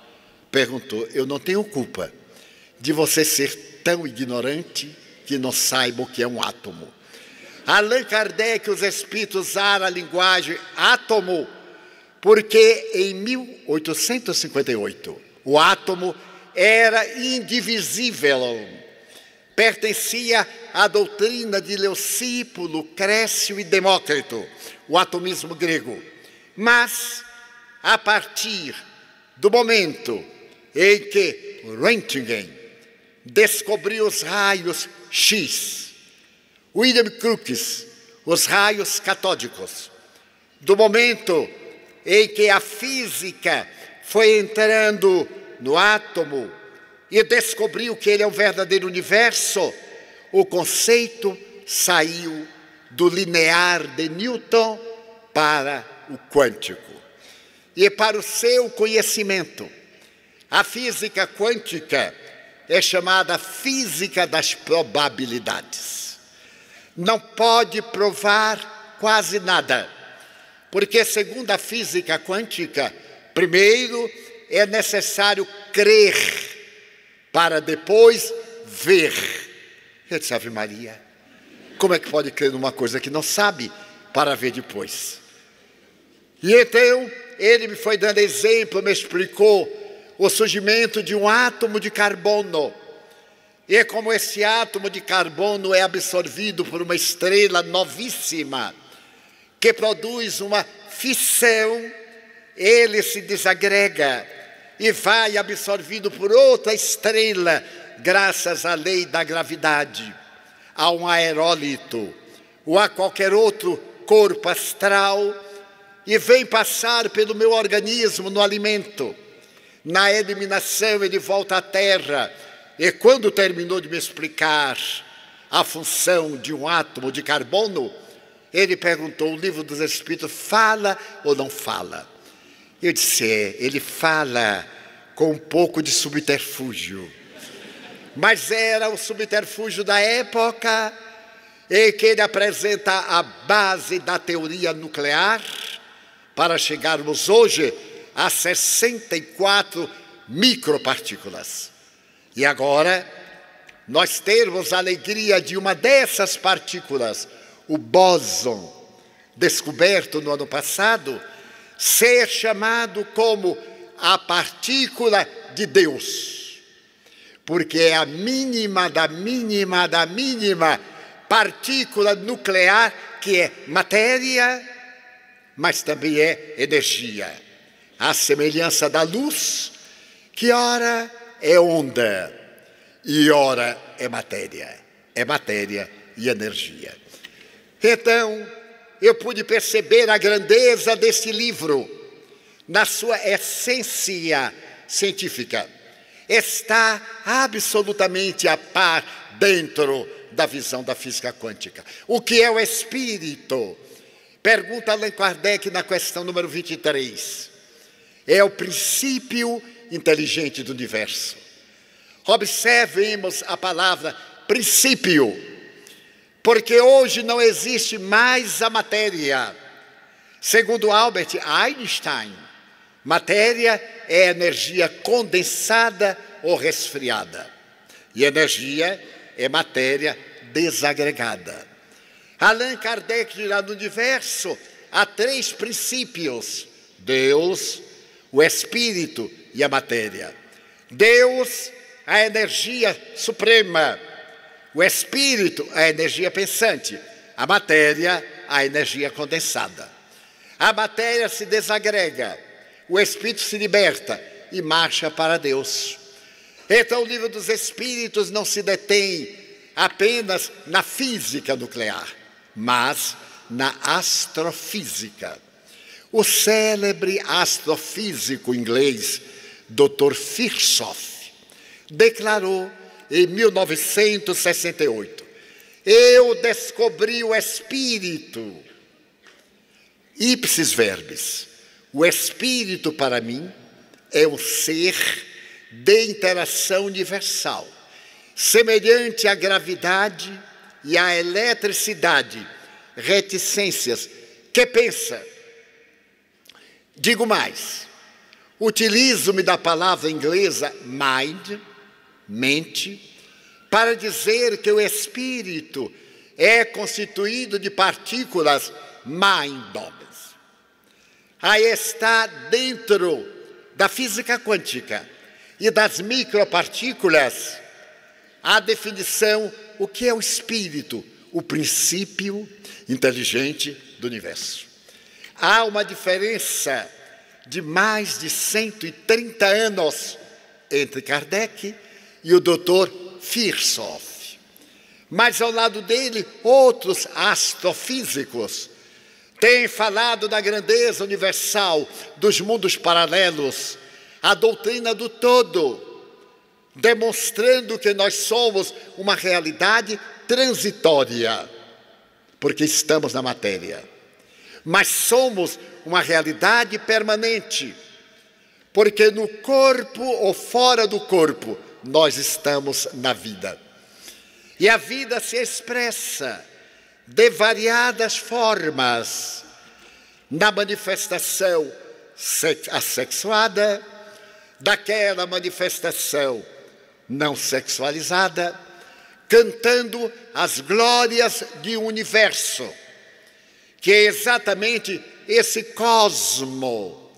perguntou: eu não tenho culpa de você ser tão ignorante que não saiba o que é um átomo. Allan Kardec, os espíritos usaram a linguagem átomo, porque em 1858 o átomo era indivisível, pertencia à doutrina de Leucipo, Lucrécio e Demócrito, o atomismo grego. Mas, a partir do momento em que Röntgen descobriu os raios X, William Crookes, os raios catódicos, do momento em que a física foi entrando no átomo e descobriu que ele é o verdadeiro universo, o conceito saiu do linear de Newton para o quântico. E para o seu conhecimento, a física quântica é chamada física das probabilidades. Não pode provar quase nada, porque, segundo a física quântica, primeiro é necessário crer para depois ver. Eu disse: Ave Maria, como é que pode crer numa coisa que não sabe para ver depois? E então ele me foi dando exemplo, me explicou o surgimento de um átomo de carbono. E como esse átomo de carbono é absorvido por uma estrela novíssima, que produz uma fissão, ele se desagrega e vai absorvido por outra estrela, graças à lei da gravidade, a um aerólito ou a qualquer outro corpo astral, e vem passar pelo meu organismo no alimento, na eliminação ele volta à Terra. E quando terminou de me explicar a função de um átomo de carbono, ele perguntou: o livro dos Espíritos fala ou não fala? Eu disse: ele fala com um pouco de subterfúgio. Mas era o subterfúgio da época em que ele apresenta a base da teoria nuclear para chegarmos hoje a 64 micropartículas. E agora, nós temos a alegria de uma dessas partículas, o bóson, descoberto no ano passado, ser chamado como a partícula de Deus. Porque é a mínima da mínima da mínima partícula nuclear que é matéria, mas também é energia. A semelhança da luz, que ora é onda e ora é matéria e energia. Então, eu pude perceber a grandeza desse livro, na sua essência científica. Está absolutamente a par dentro da visão da física quântica. O que é o espírito? Pergunta Allan Kardec na questão número 23. É o princípio inteligente do universo. Observemos a palavra princípio, porque hoje não existe mais a matéria. Segundo Albert Einstein, matéria é energia condensada ou resfriada, e energia é matéria desagregada. Allan Kardec dirá: no universo há 3 princípios: Deus, o Espírito e a matéria. Deus, a energia suprema. O Espírito, a energia pensante. A matéria, a energia condensada. A matéria se desagrega, o Espírito se liberta e marcha para Deus. Então o livro dos Espíritos não se detém apenas na física nuclear, mas na astrofísica. O célebre astrofísico inglês, Dr. Virchow, declarou em 1968: eu descobri o Espírito, ipsis verbis. O Espírito, para mim, é um ser de interação universal, semelhante à gravidade e à eletricidade, reticências, que pensa. Digo mais, utilizo-me da palavra inglesa mind, mente, para dizer que o espírito é constituído de partículas mind-bodies. Aí está, dentro da física quântica e das micropartículas, a definição: o que é o espírito? O princípio inteligente do universo. Há uma diferença de mais de 130 anos entre Kardec e o Dr. Virchow. Mas ao lado dele, outros astrofísicos têm falado da grandeza universal, dos mundos paralelos, a doutrina do todo, demonstrando que nós somos uma realidade transitória, porque estamos na matéria. Mas somos uma realidade permanente, porque no corpo ou fora do corpo, nós estamos na vida. E a vida se expressa de variadas formas, na manifestação assexuada, daquela manifestação não sexualizada, cantando as glórias de um universo, que é exatamente esse cosmo,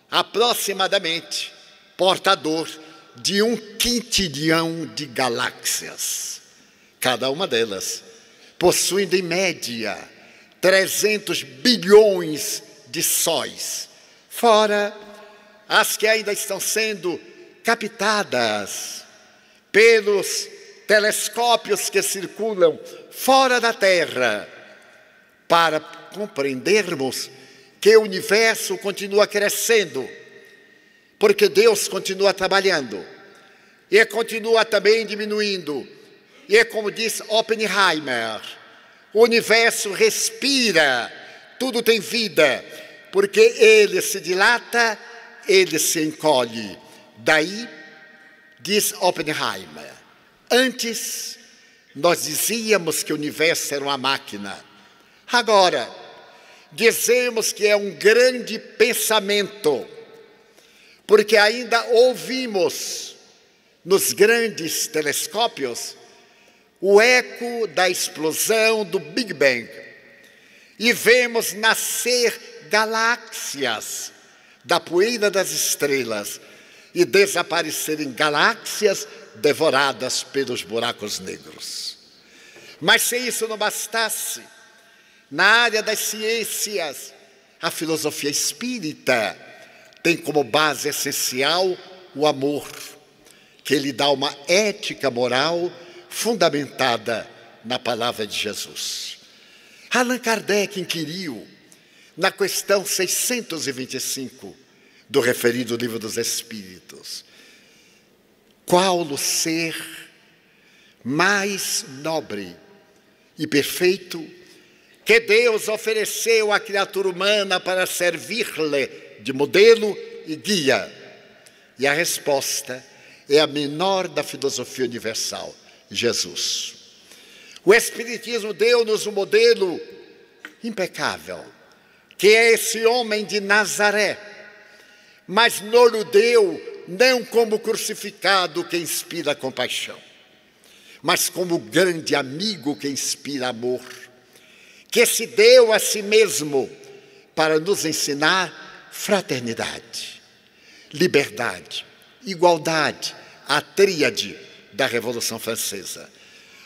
aproximadamente portador de 1 quintilhão de galáxias. Cada uma delas possuindo em média 300 bilhões de sóis, fora as que ainda estão sendo captadas pelos telescópios que circulam fora da Terra, para compreendermos que o universo continua crescendo, porque Deus continua trabalhando, e continua também diminuindo. E é como diz Oppenheimer, o universo respira, tudo tem vida, porque ele se dilata, ele se encolhe. Daí, diz Oppenheimer, antes nós dizíamos que o universo era uma máquina. Agora, dizemos que é um grande pensamento, porque ainda ouvimos nos grandes telescópios o eco da explosão do Big Bang e vemos nascer galáxias da poeira das estrelas e desaparecerem galáxias devoradas pelos buracos negros. Mas se isso não bastasse, na área das ciências, a filosofia espírita tem como base essencial o amor, que lhe dá uma ética moral fundamentada na palavra de Jesus. Allan Kardec inquiriu, na questão 625 do referido Livro dos Espíritos, qual o ser mais nobre e perfeito que Deus ofereceu à criatura humana para servir-lhe de modelo e guia? E a resposta é a menor da filosofia universal: Jesus. O Espiritismo deu-nos um modelo impecável, que é esse homem de Nazaré, mas nos deu não como crucificado que inspira compaixão, mas como grande amigo que inspira amor, que se deu a si mesmo para nos ensinar fraternidade, liberdade, igualdade, a tríade da Revolução Francesa.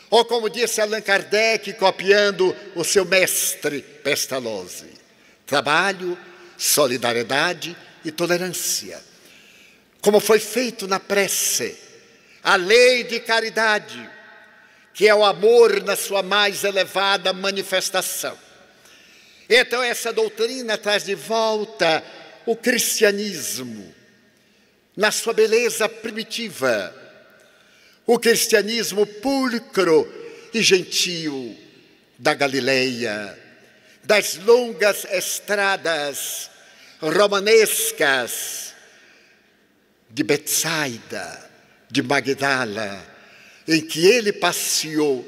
Ou como disse Allan Kardec, copiando o seu mestre Pestalozzi: trabalho, solidariedade e tolerância. Como foi feito na prece, a lei de caridade, que é o amor na sua mais elevada manifestação. Então essa doutrina traz de volta o cristianismo na sua beleza primitiva, o cristianismo pulcro e gentil da Galileia, das longas estradas romanescas de Betsaida, de Magdala, em que ele passeou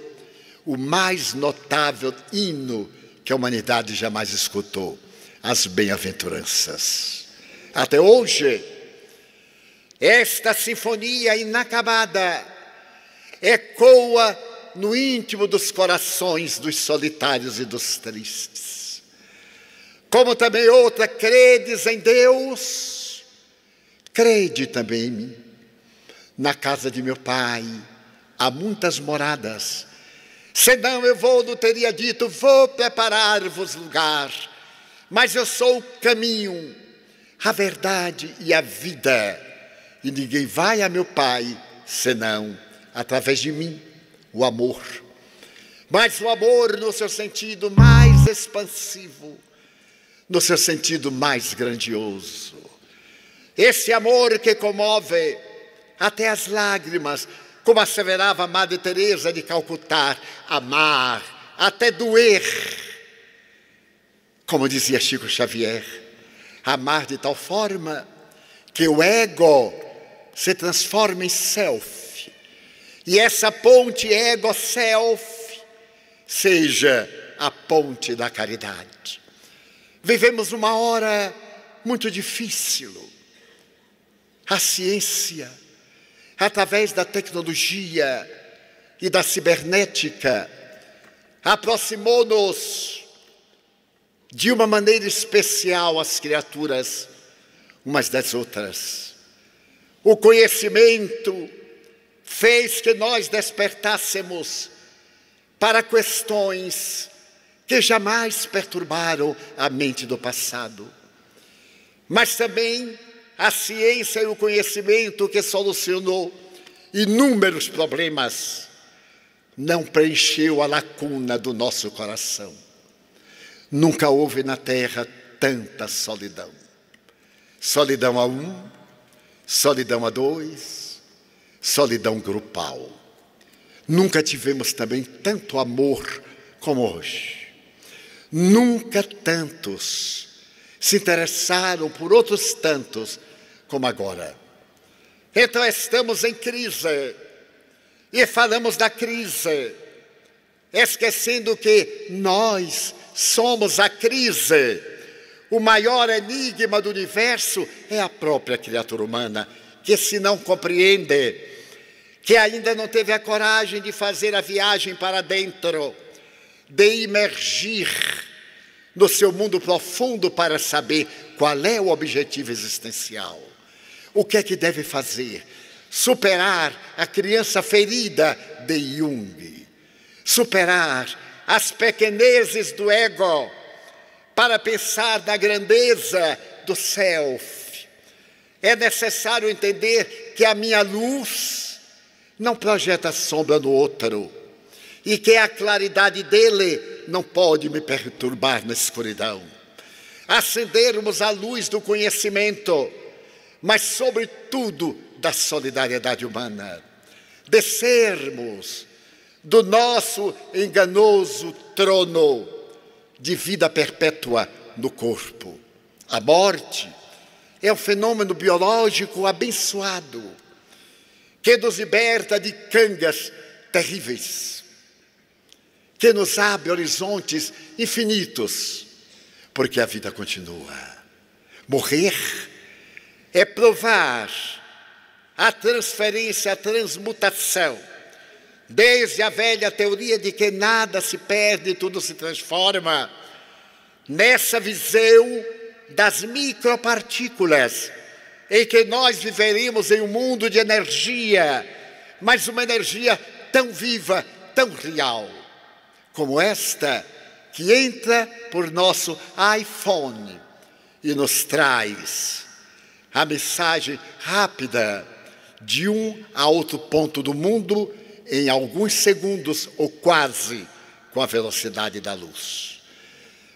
o mais notável hino que a humanidade jamais escutou, as bem-aventuranças. Até hoje, esta sinfonia inacabada ecoa no íntimo dos corações dos solitários e dos tristes. Como também outra: credes em Deus, crede também em mim. Na casa de meu Pai há muitas moradas, senão eu não teria dito: vou preparar-vos lugar. Mas eu sou o caminho, a verdade e a vida, e ninguém vai a meu Pai senão através de mim, o amor. Mas o amor no seu sentido mais expansivo, no seu sentido mais grandioso. Esse amor que comove até as lágrimas, como asseverava a Madre Teresa de Calcutá: amar até doer. Como dizia Chico Xavier, amar de tal forma que o ego se transforma em self, e essa ponte ego-self seja a ponte da caridade. Vivemos uma hora muito difícil. A ciência, através da tecnologia e da cibernética, aproximou-nos de uma maneira especial as criaturas umas das outras. O conhecimento fez que nós despertássemos para questões que jamais perturbaram a mente do passado. Mas também a ciência e o conhecimento que solucionou inúmeros problemas, não preencheu a lacuna do nosso coração. Nunca houve na terra tanta solidão. Solidão a um, solidão a dois, solidão grupal. Nunca tivemos também tanto amor como hoje. Nunca tantos se interessaram por outros tantos como agora. Então estamos em crise e falamos da crise, esquecendo que nós somos a crise. O maior enigma do universo é a própria criatura humana, que se não compreende, que ainda não teve a coragem de fazer a viagem para dentro, de imergir no seu mundo profundo para saber qual é o objetivo existencial. O que é que deve fazer? Superar a criança ferida de Jung, superar as pequenezes do ego, para pensar na grandeza do self. É necessário entender que a minha luz não projeta sombra no outro e que a claridade dele não pode me perturbar na escuridão. Acendermos a luz do conhecimento, mas sobretudo da solidariedade humana. Descermos do nosso enganoso trono de vida perpétua no corpo. A morte é um fenômeno biológico abençoado que nos liberta de cangas terríveis, que nos abre horizontes infinitos, porque a vida continua. Morrer é provar a transferência, a transmutação, desde a velha teoria de que nada se perde, tudo se transforma, nessa visão das micropartículas, em que nós viveríamos em um mundo de energia, mas uma energia tão viva, tão real, como esta que entra por nosso iPhone e nos traz a mensagem rápida de um a outro ponto do mundo em alguns segundos ou quase com a velocidade da luz.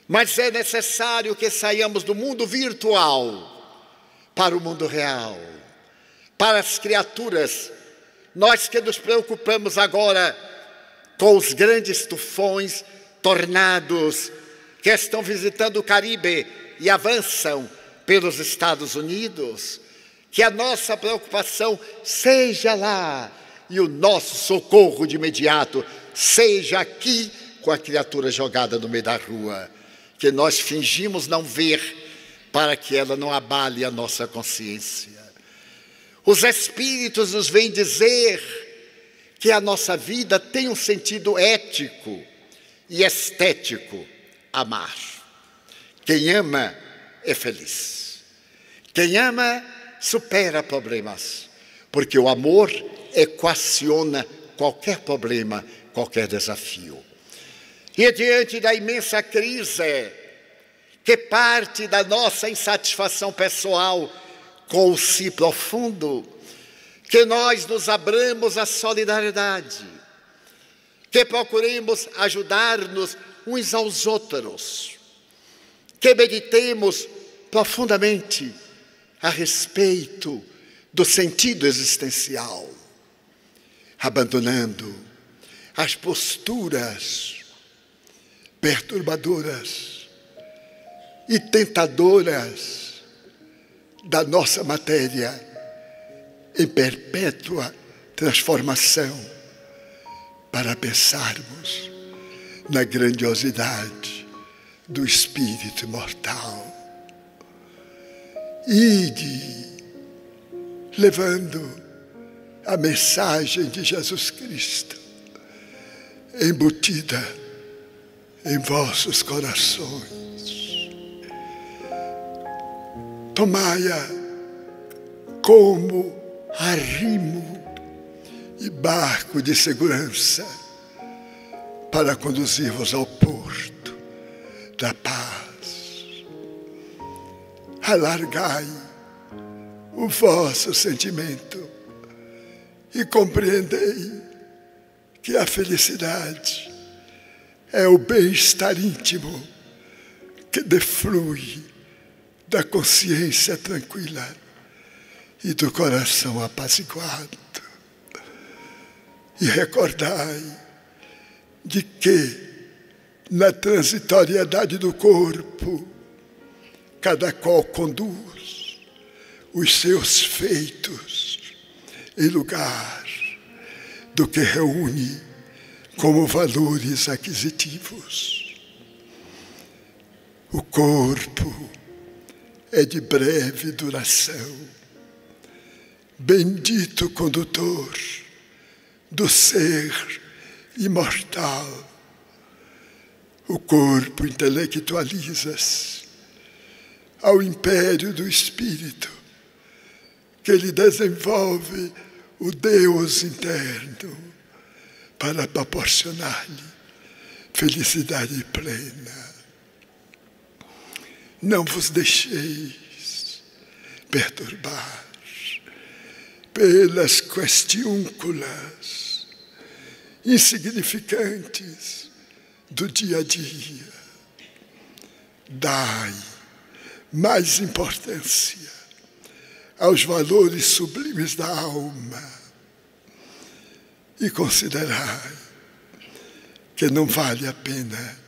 Mas é necessário que saiamos do mundo virtual para o mundo real, para as criaturas. Nós que nos preocupamos agora com os grandes tufões, tornados que estão visitando o Caribe e avançam pelos Estados Unidos, que a nossa preocupação seja lá e o nosso socorro de imediato seja aqui com a criatura jogada no meio da rua, que nós fingimos não ver para que ela não abale a nossa consciência. Os Espíritos nos vêm dizer que a nossa vida tem um sentido ético e estético, amar. Quem ama é feliz. Quem ama supera problemas, porque o amor equaciona qualquer problema, qualquer desafio. E diante da imensa crise que parte da nossa insatisfação pessoal com o si profundo, que nós nos abramos à solidariedade, que procuremos ajudar-nos uns aos outros, que meditemos profundamente a respeito do sentido existencial, abandonando as posturas perturbadoras e tentadoras da nossa matéria em perpétua transformação, para pensarmos na grandiosidade do espírito imortal. Ide levando a mensagem de Jesus Cristo embutida em vossos corações. Tomai-a como arrimo e barco de segurança para conduzir-vos ao porto da paz. Alargai o vosso sentimento e compreendei que a felicidade é o bem-estar íntimo que deflui da consciência tranquila e do coração apaziguado. E recordai de que, na transitoriedade do corpo, cada qual conduz os seus feitos em lugar do que reúne como valores aquisitivos. O corpo é de breve duração, bendito condutor do ser imortal. O corpo intelectualiza-se ao império do espírito, que lhe desenvolve o Deus interno para proporcionar-lhe felicidade plena. Não vos deixeis perturbar pelas questiúnculas insignificantes do dia a dia. Dai mais importância aos valores sublimes da alma e considerai que não vale a pena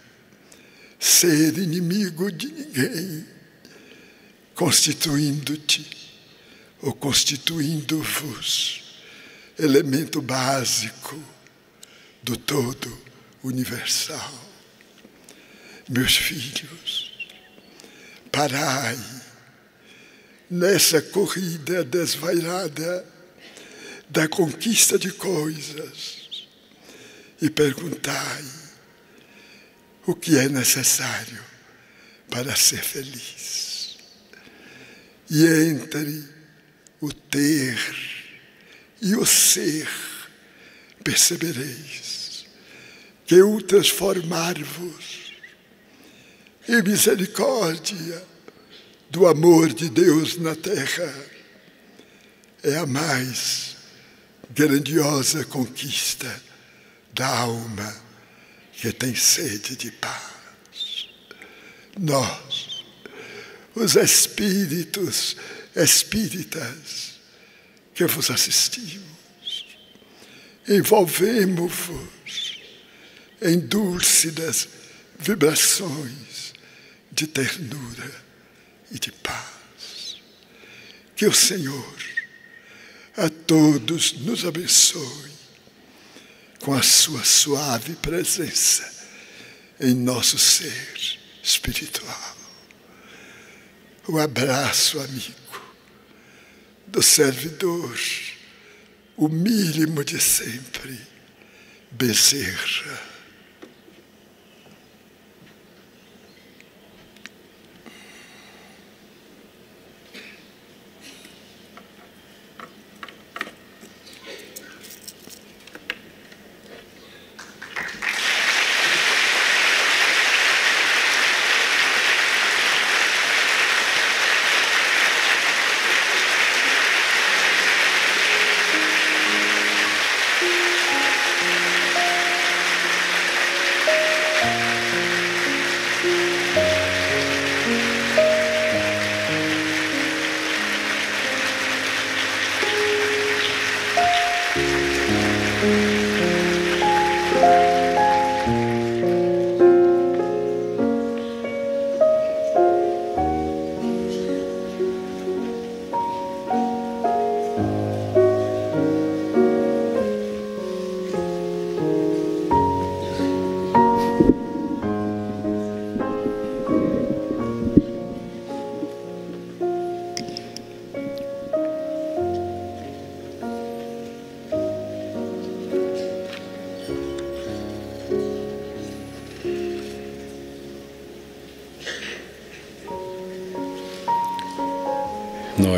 ser inimigo de ninguém, constituindo-te ou constituindo-vos elemento básico do todo universal. Meus filhos, parai nessa corrida desvairada da conquista de coisas e perguntai o que é necessário para ser feliz. E entre o ter e o ser percebereis que o transformar-vos em misericórdia do amor de Deus na terra é a mais grandiosa conquista da alma que tem sede de paz. Nós, os espíritos espíritas que vos assistimos, envolvemos-vos em dúlcidas vibrações de ternura e de paz. Que o Senhor a todos nos abençoe com a sua suave presença em nosso ser espiritual. O abraço amigo do servidor, o mínimo de sempre, Bezerra.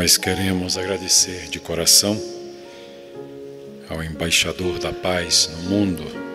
Nós queremos agradecer de coração ao embaixador da paz no mundo,